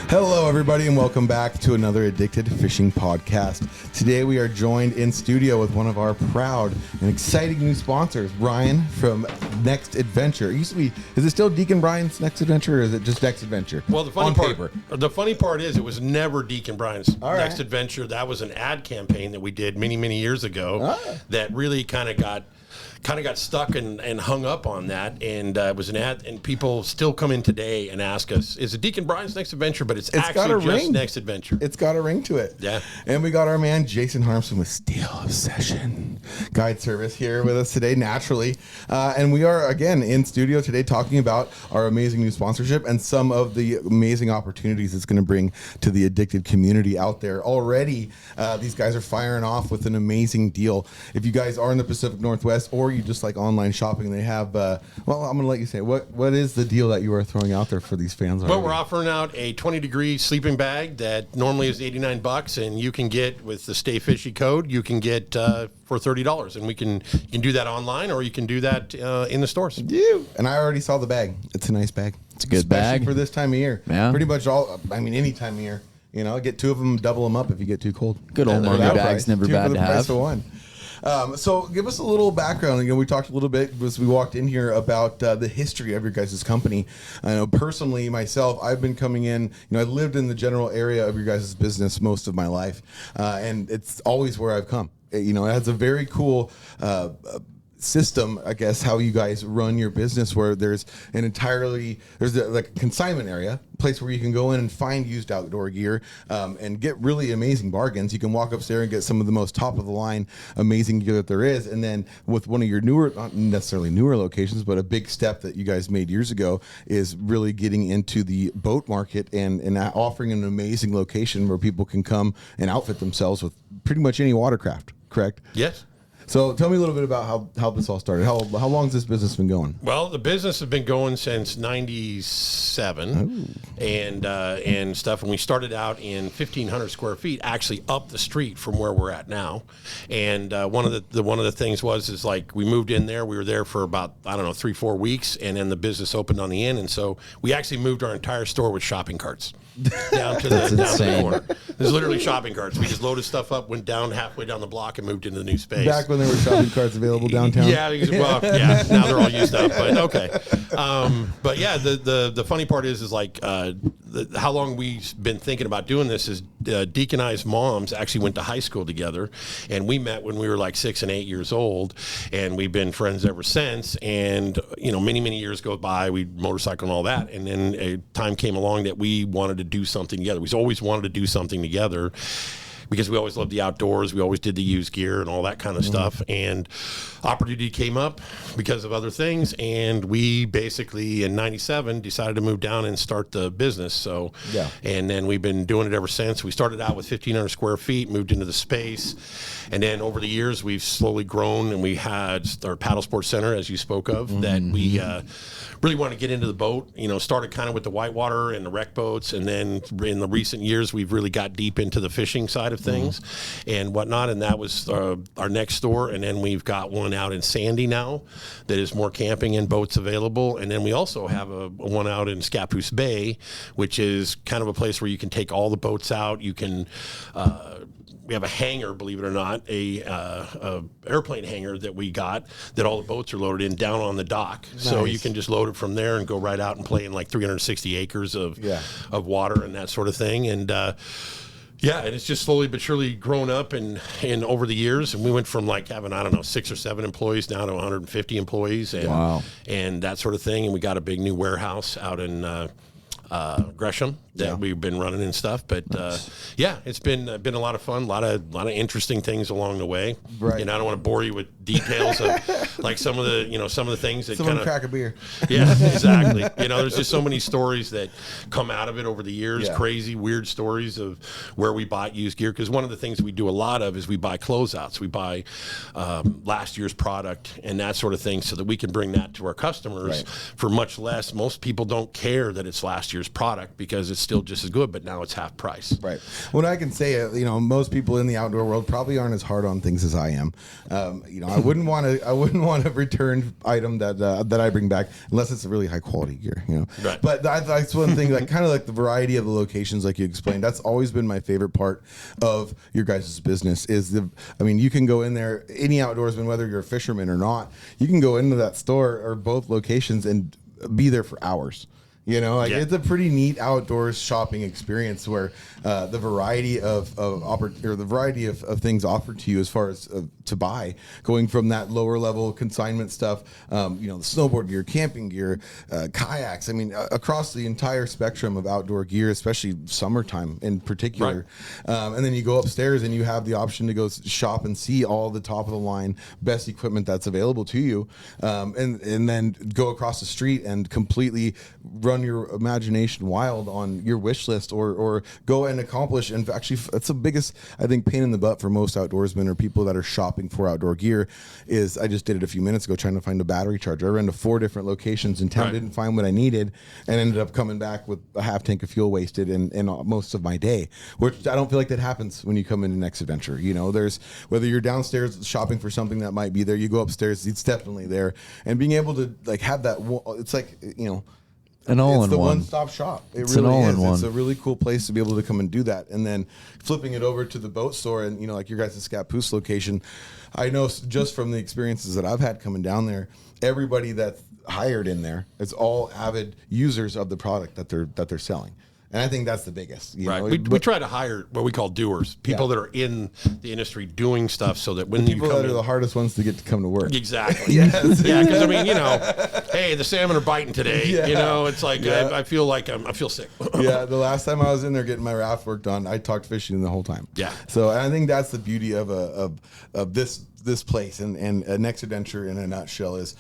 Hello, everybody, and welcome back to another Addicted Fishing podcast. Today, we are joined in studio with one of our proud and exciting new sponsors, Brian from Next Adventure. It used to be, is it still Deacon Brian's Next Adventure, or is it just Next Adventure? Well, the funny part is it was never Deacon Brian's Next Adventure. That was an ad campaign that we did many years ago that really kind of got stuck and hung up on that, and it was an ad, and people still come in today and ask us, is it Deacon Brian's Next Adventure? But it's actually just Next Adventure. It's got a ring to it. Yeah. And we got our man Jason Harmson with Steel Obsession Guide Service here with us today, naturally. And we are, again, in studio today talking about our amazing new sponsorship and some of the amazing opportunities it's going to bring to the addicted community out there. Already, these guys are firing off with an amazing deal. If you guys are in the Pacific Northwest, or you just like online shopping, they have well, I'm gonna let you say what is the deal that you are throwing out there for these fans already? Well, we're offering out a 20-degree sleeping bag that normally is $89, and you can get with the Stay Fishy code, you can get for $30, and you can do that online, or you can do that in the stores. And I already saw the bag. It's a nice bag. It's a good bag for this time of year. Yeah, pretty much any time of year. You know, get two of them, double them up if you get too cold. Good old Marley bags, never bad to have. One. So give us a little background. You know, we talked a little bit as we walked in here about the history of your guys' company. I know personally, myself, I've been coming in, you know, I lived in the general area of your guys' business most of my life, and it's always where I've come. You know, it has a very cool system, I guess, how you guys run your business, where there's like a consignment area, place where you can go in and find used outdoor gear and get really amazing bargains. You can walk upstairs and get some of the most top of the line amazing gear that there is. And then with one of your newer, not necessarily newer locations, but a big step that you guys made years ago is really getting into the boat market and offering an amazing location where people can come and outfit themselves with pretty much any watercraft, correct? Yes. So tell me a little bit about how this all started. How long has this business been going? Well, the business has been going since '97 and stuff. And we started out in 1,500 square feet, actually up the street from where we're at now. And one of the things is like we moved in there. We were there for about 3-4 weeks, and then the business opened on the end. And so we actually moved our entire store with shopping carts down to the corner. There's literally shopping carts. We just loaded stuff up, went down halfway down the block, and moved into the new space. Back when there were shopping carts available downtown. Yeah, well, yeah. Now they're all used up, but okay. But yeah, the funny part is like how long we've been thinking about doing this is Deke and I's moms actually went to high school together, and we met when we were like 6 and 8 years old, and we've been friends ever since. And you know, many years go by, we motorcycle and all that, and then a time came along that we wanted to do something together. We always wanted to do something together, because we always loved the outdoors. We always did the used gear and all that kind of stuff. And opportunity came up because of other things. And we basically, in '97, decided to move down and start the business. So, yeah. And then we've been doing it ever since. We started out with 1,500 square feet, moved into the space. And then over the years, we've slowly grown, and we had our paddle sports center, as you spoke of, that we really wanted to get into the boat. You know, started kind of with the whitewater and the wreck boats. And then in the recent years, we've really got deep into the fishing side of things and whatnot, and that was our next store. And then we've got one out in Sandy now that is more camping and boats available. And then we also have a one out in Scappoose Bay, which is kind of a place where you can take all the boats out. You can we have a hangar, believe it or not, a airplane hangar that we got that all the boats are loaded in down on the dock. Nice. So you can just load it from there and go right out and play in like 360 acres of water and that sort of thing. And yeah, and it's just slowly but surely grown up and over the years. And we went from like having, 6 or 7 employees now to 150 employees and that sort of thing. And we got a big new warehouse out in Gresham that we've been running and stuff. But yeah, it's been a lot of fun, a lot of interesting things along the way. Right. And I don't want to bore you with details of like some of the things that kind of crack a beer. Yeah, exactly. There's just so many stories that come out of it over the years, crazy, weird stories of where we bought used gear. Because one of the things that we do a lot of is we buy closeouts. We buy last year's product and that sort of thing so that we can bring that to our customers for much less. Most people don't care that it's last year's product because it's still just as good, but now it's half price. Right. What I can say, most people in the outdoor world probably aren't as hard on things as I am. I wouldn't want a return item that I bring back unless it's a really high quality gear. Right. But that's one thing, like kind of like the variety of the locations, like you explained. That's always been my favorite part of your guys' business. You can go in there, any outdoorsman, whether you're a fisherman or not, you can go into that store or both locations and be there for hours. It's a pretty neat outdoors shopping experience where the variety of things offered to you as far as to buy, going from that lower level consignment stuff, the snowboard gear, camping gear, kayaks. Across the entire spectrum of outdoor gear, especially summertime in particular. Right. And then you go upstairs and you have the option to go shop and see all the top of the line best equipment that's available to you, and then go across the street and completely run your imagination wild on your wish list or go and accomplish. And actually, that's the biggest, I think, pain in the butt for most outdoorsmen or people that are shopping for outdoor gear is, I just did it a few minutes ago trying to find a battery charger. I ran to 4 different locations in town, right. Didn't find what I needed, and ended up coming back with a half tank of fuel wasted in most of my day, which I don't feel like that happens when you come into Next Adventure. There's, whether you're downstairs shopping for something that might be there, you go upstairs, it's definitely there. And being able to have that, it's like, an all-in-one. It's the one-stop shop. It's really an all-in-one. It's a really cool place to be able to come and do that. And then flipping it over to the boat store and, like your guys' Scappoose location, I know just from the experiences that I've had coming down there, everybody that's hired in there is all avid users of the product that they're selling. And I think that's the biggest. Right. We try to hire what we call doers, people that are in the industry doing stuff, so that when the people that are the hardest ones to get to come to work. Exactly. Yes. Yeah, because hey, the salmon are biting today. Yeah. It's like I feel sick. Yeah. The last time I was in there getting my raft work done, I talked fishing the whole time. Yeah. So I think that's the beauty of this place and Next Adventure in a nutshell is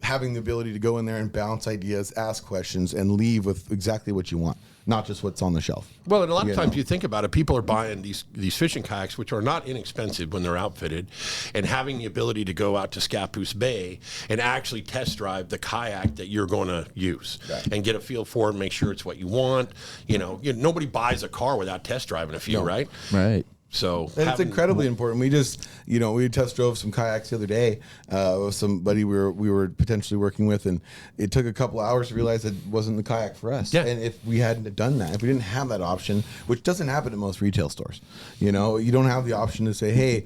having the ability to go in there and bounce ideas, ask questions, and leave with exactly what you want, not just what's on the shelf. Well, and a lot of times you think about it, people are buying these fishing kayaks, which are not inexpensive when they're outfitted, and having the ability to go out to Scappoose Bay and actually test drive the kayak that you're going to use, right, and get a feel for it, and make sure it's what you want. Nobody buys a car without test driving a few, right? Right. So it's incredibly important. We just, we test drove some kayaks the other day with somebody we were potentially working with, and it took a couple hours to realize it wasn't the kayak for us. Yeah. And if we hadn't done that, if we didn't have that option, which doesn't happen at most retail stores, you don't have the option to say, hey,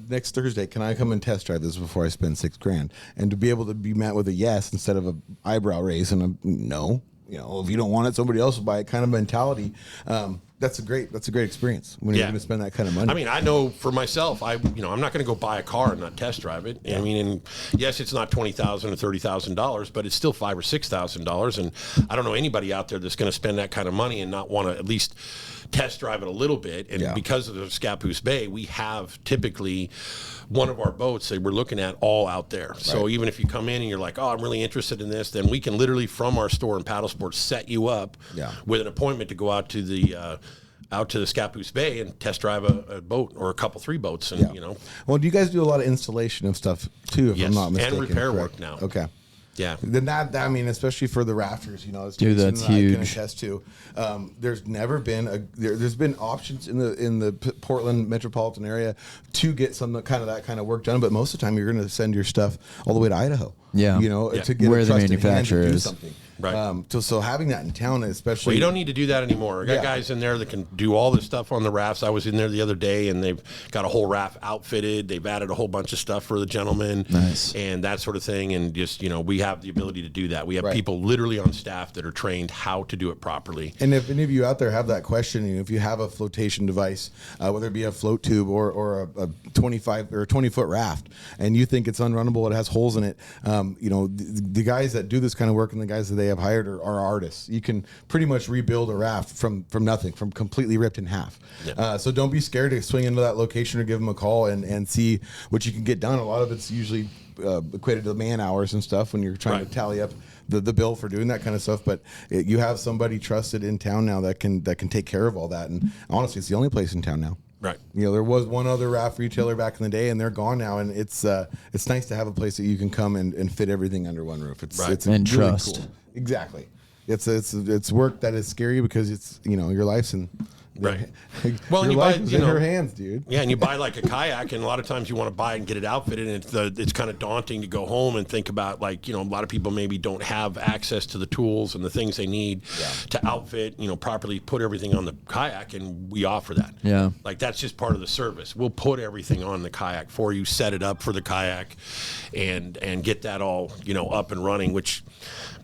next Thursday, can I come and test drive this before I spend $6,000? And to be able to be met with a yes instead of an eyebrow raise and a no. If you don't want it, somebody else will buy it kind of mentality. That's a great experience when you're going to spend that kind of money. I know for myself, I'm not going to go buy a car and not test drive it. Yeah. And yes, it's not $20,000 or $30,000, but it's still $5,000 or $6,000. And I don't know anybody out there that's going to spend that kind of money and not want to at least test drive it a little bit. And because of the Scappoose Bay, we have typically one of our boats that we're looking at all out there. Right. So even if you come in and you're like, oh, I'm really interested in this, then we can literally from our store in Paddle Sports set you up with an appointment to go out to the Scappoose Bay and test drive a boat or a couple, 3 boats. And Well, do you guys do a lot of installation of stuff too? If I'm not mistaken, and repair work now. Okay. Yeah. Then especially for the rafters, it's dude, that's huge. I can attest to. There's never been there's been options in the Portland metropolitan area to get that kind of work done, but most of the time you're going to send your stuff all the way to Idaho. Yeah. To get where a the trusted manufacturer hand to do is. something. Right. So having that in town, especially. Well, you don't need to do that anymore. I got guys in there that can do all this stuff on the rafts. I was in there the other day, and they've got a whole raft outfitted. They've added a whole bunch of stuff for the gentlemen. Nice. And that sort of thing. And just, we have the ability to do that. We have people literally on staff that are trained how to do it properly. And if any of you out there have that question, if you have a flotation device, whether it be a float tube or a 25 or a 20-foot raft, and you think it's unrunnable, it has holes in it, the guys that do this kind of work and the guys that they have hired are artists. You can pretty much rebuild a raft from nothing, from completely ripped in half. Yeah. So don't be scared to swing into that location or give them a call and see what you can get done. A lot of it's usually equated to man hours and stuff when you're trying to tally up the bill for doing that kind of stuff. But you have somebody trusted in town now that can take care of all that. And honestly, it's the only place in town now. Right. There was one other raft retailer back in the day, and they're gone now. And it's nice to have a place that you can come and fit everything under one roof. It's and really trust. Cool. Exactly. it's work that is scary because it's your life's in. Right. Well, your and you life buy, is you in know, her hands, dude. Yeah, and you buy like a kayak, and a lot of times you want to buy and get it outfitted, and it's kind of daunting to go home and think about, like, a lot of people maybe don't have access to the tools and the things they need to outfit, properly put everything on the kayak, and we offer that. Yeah. Like, that's just part of the service. We'll put everything on the kayak for you, set it up for the kayak, and get that all, up and running, which,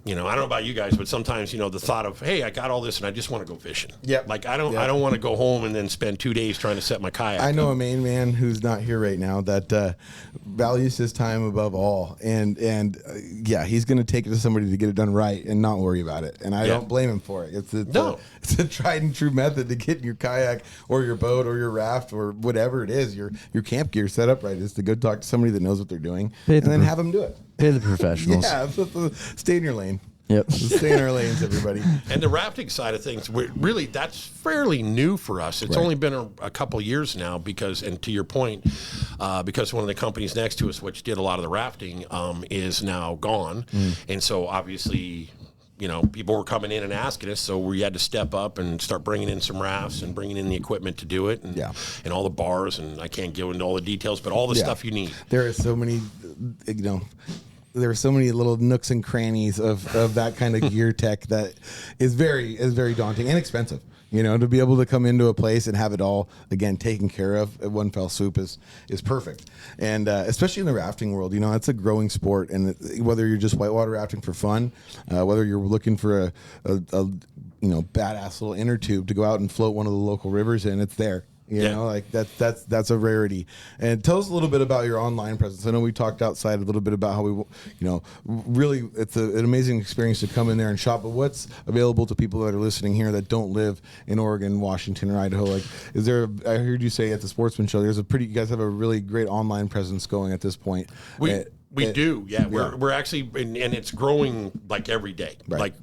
I don't know about you guys, but sometimes, the thought of, hey, I got all this and I just want to go fishing. Yeah. Like, I don't want to go home and then spend 2 days trying to set my kayak I know up. a main man who's not here right now that values his time above all, and he's going to take it to somebody to get it done right and not worry about it. And I don't blame him for it. It's a tried and true method to get your kayak or your boat or your raft or whatever it is, your camp gear set up right, is to go talk to somebody that knows what they're doing and then have them do it. Pay the professionals. Yeah, stay in your lane. Yep. Stay in our lanes, everybody. And the rafting side of things, that's fairly new for us. It's only been a couple years now because, and to your point, because one of the companies next to us, which did a lot of the rafting, is now gone. And so obviously, people were coming in and asking us, so we had to step up and start bringing in some rafts and bringing in the equipment to do it, and all the bars, and I can't go into all the details, but all the stuff you need. There are so many, there are so many little nooks and crannies of that kind of gear tech that is very daunting and expensive. To be able to come into a place and have it all again taken care of at one fell swoop is perfect. And especially in the rafting world, it's a growing sport. And whether you're just whitewater rafting for fun, whether you're looking for a badass little inner tube to go out and float one of the local rivers in, it's there. Like that's a rarity. And tell us a little bit about your online presence. I know we talked outside a little bit about how we, really it's an amazing experience to come in there and shop. But what's available to people that are listening here that don't live in Oregon, Washington, or Idaho? Like, I heard you say at the Sportsman Show, you guys have a really great online presence going at this point. We do, yeah. We're actually, and it's growing like every day. Right. Like,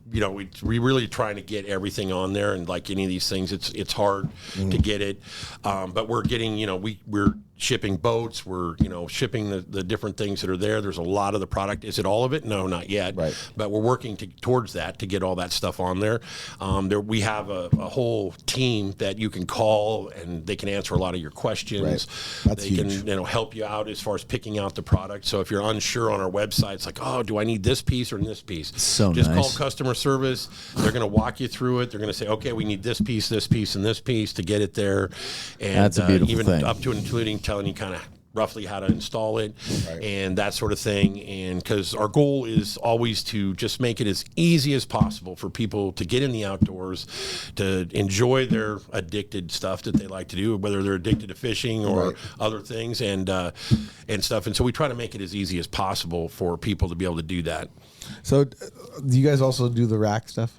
we really trying to get everything on there, and like any of these things, it's hard to get it. But we're getting, we're shipping boats. We're, shipping the different things that are there. There's a lot of the product. Is it all of it? No, not yet. Right. But we're working towards that to get all that stuff on there. We have a whole team that you can call, and they can answer a lot of your questions. Right. That's they huge. can, help you out as far as picking out the product. So if you're unsure on our website, it's like, oh, do I need this piece or this piece? So just nice. call customer service. They're going to walk you through it. They're going to say, okay, we need this piece, and this piece to get it there. And that's a beautiful even thing. up to and including telling you kind of roughly how to install it and that sort of thing. And because our goal is always to just make it as easy as possible for people to get in the outdoors, to enjoy their addicted stuff that they like to do, whether they're addicted to fishing or other things and stuff. And so we try to make it as easy as possible for people to be able to do that. So do you guys also do the rack stuff?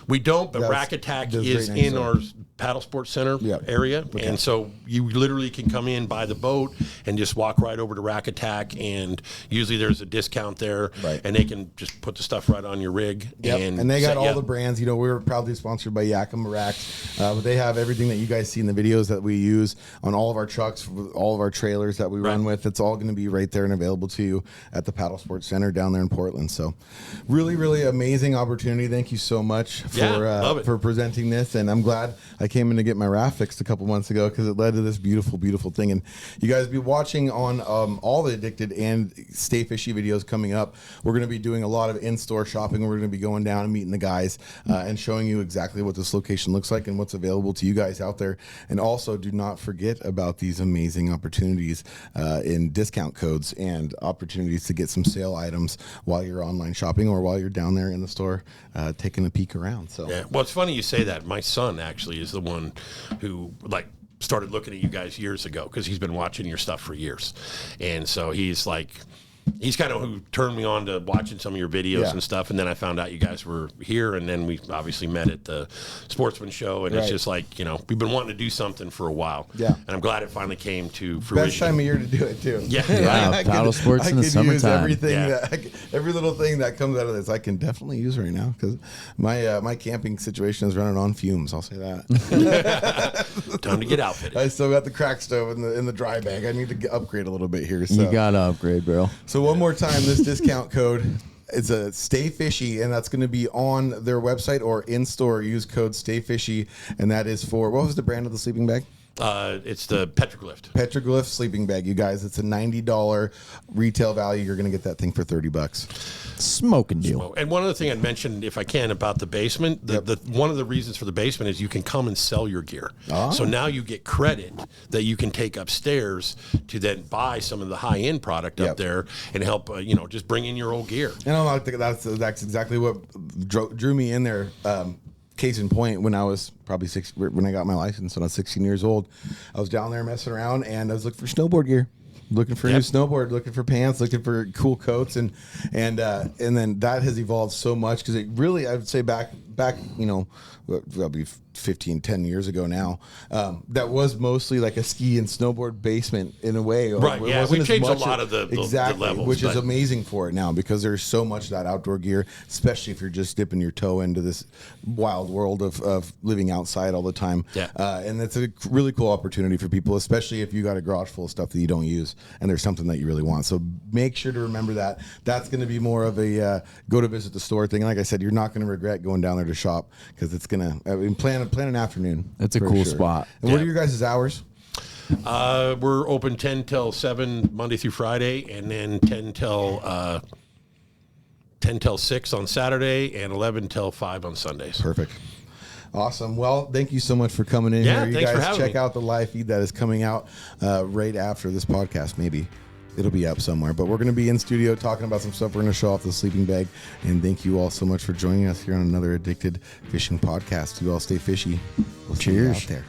We don't, but Rack Attack is in our paddle sports center area. Okay. And so you literally can come in, buy the boat, and just walk right over to Rack Attack. And usually there's a discount there, and they can just put the stuff right on your rig. Yep. And they got all the brands. We're proudly sponsored by Yakima Racks, but they have everything that you guys see in the videos that we use on all of our trucks, all of our trailers that we run with. It's all going to be right there and available to you at the Paddle Sports Center down there in Portland. So really, really amazing opportunity. Thank you so much for presenting this, and I'm glad I came in to get my raft fixed a couple months ago because it led to this beautiful, beautiful thing. And you guys be watching on all the Addicted and Stay Fishy videos coming up. We're going to be doing a lot of in-store shopping. We're going to be going down and meeting the guys and showing you exactly what this location looks like and what's available to you guys out there. And also, do not forget about these amazing opportunities in discount codes and opportunities to get some sale items while you're online shopping or while you're down there in the store taking a peek around. So well, it's funny you say that. My son actually is the one who started looking at you guys years ago because he's been watching your stuff for years, and so he's kind of who turned me on to watching some of your videos and stuff. And then I found out you guys were here, and then we obviously met at the Sportsman Show, and it's just we've been wanting to do something for a while. Yeah, and I'm glad it finally came to fruition. Best time of year to do it too. Yeah, paddle sports in the summertime. Every little thing that comes out of this, I can definitely use right now because my camping situation is running on fumes. I'll say that. Time to get outfitted. I still got the crack stove in the dry bag. I need to upgrade a little bit here. So. You gotta upgrade, bro. So one more time, this discount code, it's a Stay Fishy, and that's going to be on their website or in store. Use code Stay Fishy, and that is for, what was the brand of the sleeping bag? It's the Petroglyph. Petroglyph sleeping bag, you guys. It's a $90 retail value. You're going to get that thing for $30. Smoking deal. And one other thing I'd mention, if I can, about the basement, the one of the reasons for the basement is you can come and sell your gear. So now you get credit that you can take upstairs to then buy some of the high-end product up there and help, just bring in your old gear. And I think that's exactly what drew me in there. Case in point, when I was probably when I got my license when I was 16 years old, I was down there messing around and I was looking for snowboard gear, looking for a new snowboard, looking for pants, looking for cool coats, and then that has evolved so much because it really, I would say back that'll be 10 years ago now, that was mostly like a ski and snowboard basement in a way. Right, it we changed a lot of the levels. Which is amazing for it now because there's so much of that outdoor gear, especially if you're just dipping your toe into this wild world of living outside all the time. Yeah. And it's a really cool opportunity for people, especially if you got a garage full of stuff that you don't use and there's something that you really want. So make sure to remember that. That's going to be more of a go to visit the store thing. Like I said, you're not going to regret going down there to shop because it's going to plan an afternoon. That's a cool spot. And what are your guys' hours? We're open 10 till 7 Monday through Friday, and then 10 till 6 on Saturday, and 11 till 5 on Sundays. Perfect. Awesome. Well, thank you so much for coming in here. You Thanks guys for having check me. out the live feed that is coming out right after this podcast. Maybe it'll be up somewhere, but we're going to be in studio talking about some stuff. We're going to show off the sleeping bag, and thank you all so much for joining us here on another Addicted Fishing podcast. You all stay fishy. We'll see you out there.